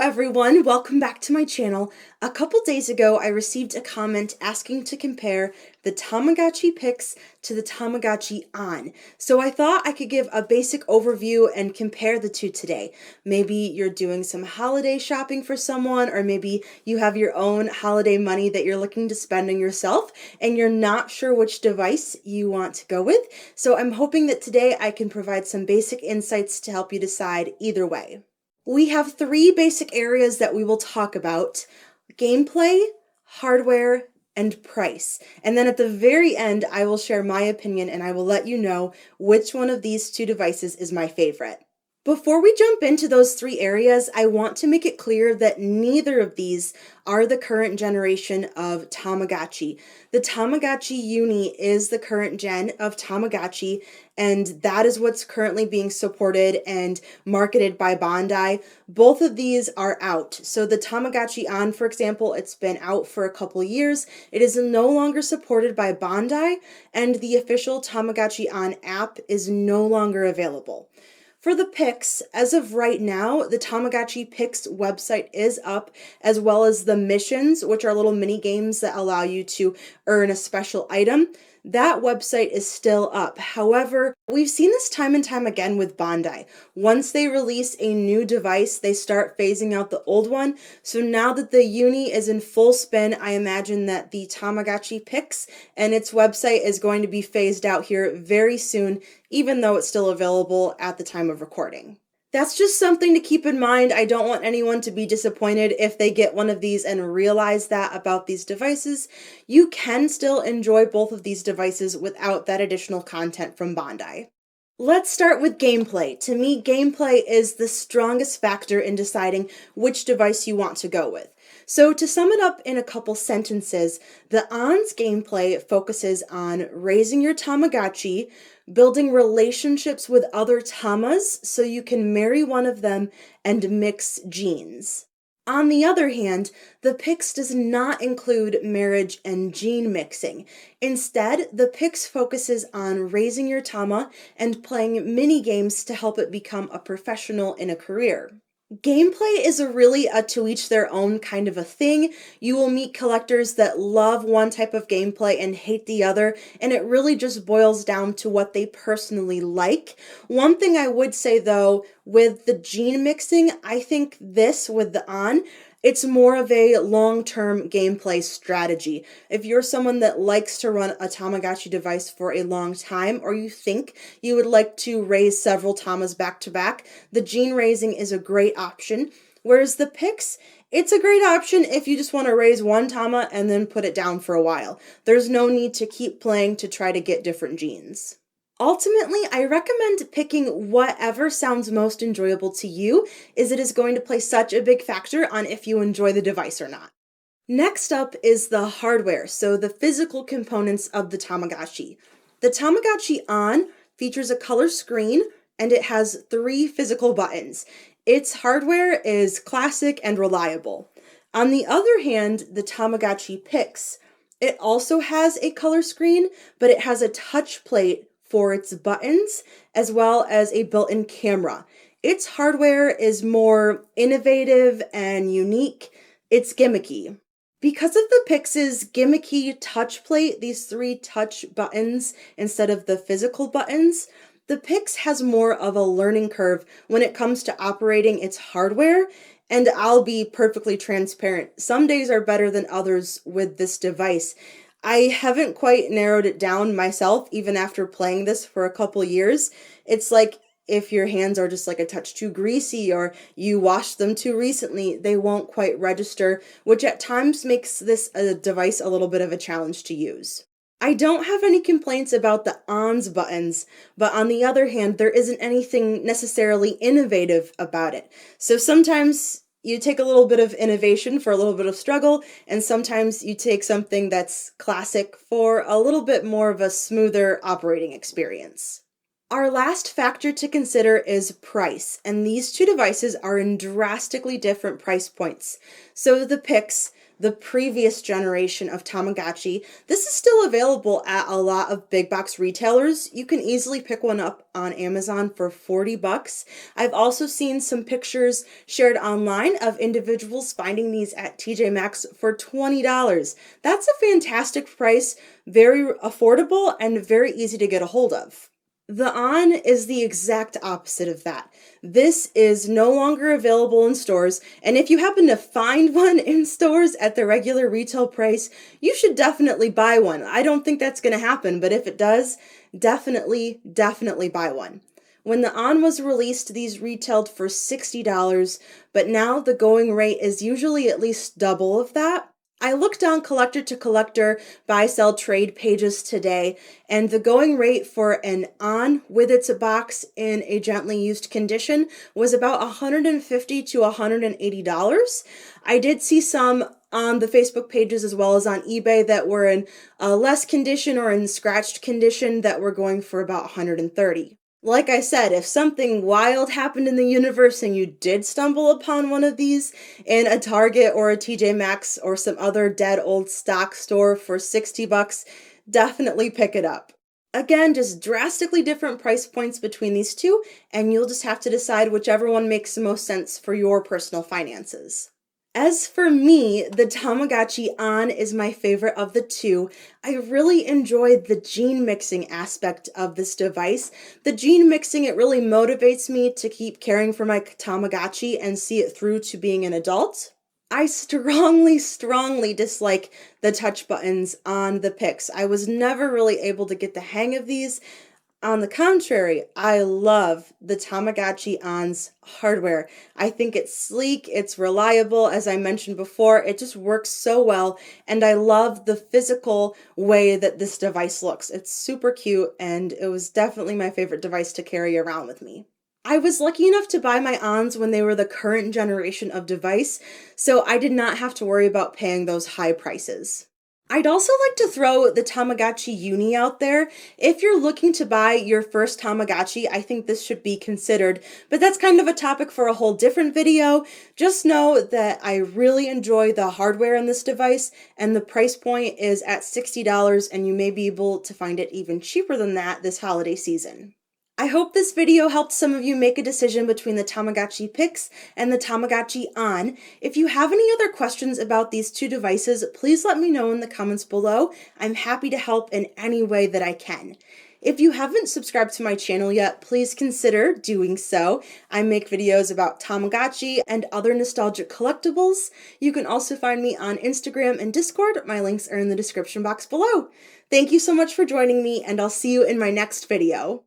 everyone, welcome back to my channel. A couple days ago, I received a comment asking to compare the Tamagotchi Pix to the Tamagotchi On. So I thought I could give a basic overview and compare the two today. Maybe you're doing some holiday shopping for someone, or maybe you have your own holiday money that you're looking to spend on yourself, and you're not sure which device you want to go with. So I'm hoping that today I can provide some basic insights to help you decide either way. We have three basic areas that we will talk about: gameplay, hardware, and price. And then at the very end, I will share my opinion and I will let you know which one of these two devices is my favorite. Before we jump into those three areas, I want to make it clear that neither of these are the current generation of Tamagotchi. The Tamagotchi Uni is the current gen of Tamagotchi, and that is what's currently being supported and marketed by Bandai. Both of these are out. So the Tamagotchi On, for example, it's been out for a couple years. It is no longer supported by Bandai, and the official Tamagotchi On app is no longer available. For the Pix, as of right now, the Tamagotchi Pix website is up, as well as the missions, which are little mini games that allow you to earn a special item. That website is still up. However, we've seen this time and time again with Bandai. Once they release a new device, they start phasing out the old one. So now that the Uni is in full spin, I imagine that the Tamagotchi Pix and its website is going to be phased out here very soon, even though it's still available at the time of recording. That's just something to keep in mind. I don't want anyone to be disappointed if they get one of these and realize that about these devices. You can still enjoy both of these devices without that additional content from Bandai. Let's start with gameplay. To me, gameplay is the strongest factor in deciding which device you want to go with. So to sum it up in a couple sentences, the On's gameplay focuses on raising your Tamagotchi, building relationships with other Tamas so you can marry one of them and mix genes. On the other hand, the Pix does not include marriage and gene mixing. Instead, the Pix focuses on raising your Tama and playing mini games to help it become a professional in a career. Gameplay is really a to each their own kind of a thing. You will meet collectors that love one type of gameplay and hate the other, and it really just boils down to what they personally like. One thing I would say though, with the gene mixing, I think this with the On, it's more of a long-term gameplay strategy. If you're someone that likes to run a Tamagotchi device for a long time, or you think you would like to raise several Tamas back to back, the gene raising is a great option. Whereas the Pix, it's a great option if you just want to raise one Tama and then put it down for a while. There's no need to keep playing to try to get different genes. Ultimately, I recommend picking whatever sounds most enjoyable to you, as it is going to play such a big factor on if you enjoy the device or not. Next up is the hardware, so the physical components of the Tamagotchi. The Tamagotchi On features a color screen and it has 3 physical buttons. Its hardware is classic and reliable. On the other hand, the Tamagotchi Pix, it also has a color screen, but it has a touch plate for its buttons, as well as a built-in camera. Its hardware is more innovative and unique. It's gimmicky. Because of the Pix's gimmicky touch plate, these 3 touch buttons instead of the physical buttons, the Pix has more of a learning curve when it comes to operating its hardware. And I'll be perfectly transparent. Some days are better than others with this device. I haven't quite narrowed it down myself, even after playing this for a couple years. It's like if your hands are just like a touch too greasy or you washed them too recently, they won't quite register, which at times makes this a device a little bit of a challenge to use. I don't have any complaints about the ON's buttons, but on the other hand, there isn't anything necessarily innovative about it. So sometimes you take a little bit of innovation for a little bit of struggle, and sometimes you take something that's classic for a little bit more of a smoother operating experience. Our last factor to consider is price, and these two devices are in drastically different price points. So the Pix, the previous generation of Tamagotchi. This is still available at a lot of big box retailers. You can easily pick one up on Amazon for 40 bucks. I've also seen some pictures shared online of individuals finding these at TJ Maxx for $20. That's a fantastic price, very affordable, and very easy to get a hold of. The On is the exact opposite of that. This is no longer available in stores, and if you happen to find one in stores at the regular retail price, you should definitely buy one. I don't think that's going to happen, but if it does, definitely buy one. When the On was released, these retailed for $60, but now the going rate is usually at least double of that. I looked on collector to collector buy sell trade pages today, and the going rate for an On with its box in a gently used condition was about $150 to $180. I did see some on the Facebook pages as well as on eBay that were in less condition or in scratched condition that were going for about $130. Like I said, if something wild happened in the universe and you did stumble upon one of these in a Target or a TJ Maxx or some other dead old stock store for 60 bucks, definitely pick it up. Again, just drastically different price points between these two, and you'll just have to decide whichever one makes the most sense for your personal finances. As for me, the Tamagotchi On is my favorite of the two. I really enjoyed the gene mixing aspect of this device. The gene mixing, it really motivates me to keep caring for my Tamagotchi and see it through to being an adult. I strongly dislike the touch buttons on the Pix. I was never really able to get the hang of these. On the contrary, I love the Tamagotchi On's hardware. I think it's sleek, it's reliable, as I mentioned before, it just works so well, and I love the physical way that this device looks. It's super cute, and it was definitely my favorite device to carry around with me. I was lucky enough to buy my Ons when they were the current generation of device, so I did not have to worry about paying those high prices. I'd also like to throw the Tamagotchi Uni out there. If you're looking to buy your first Tamagotchi, I think this should be considered, but that's kind of a topic for a whole different video. Just know that I really enjoy the hardware in this device, and the price point is at $60, and you may be able to find it even cheaper than that this holiday season. I hope this video helped some of you make a decision between the Tamagotchi Pix and the Tamagotchi On. If you have any other questions about these two devices, please let me know in the comments below. I'm happy to help in any way that I can. If you haven't subscribed to my channel yet, please consider doing so. I make videos about Tamagotchi and other nostalgic collectibles. You can also find me on Instagram and Discord. My links are in the description box below. Thank you so much for joining me, and I'll see you in my next video.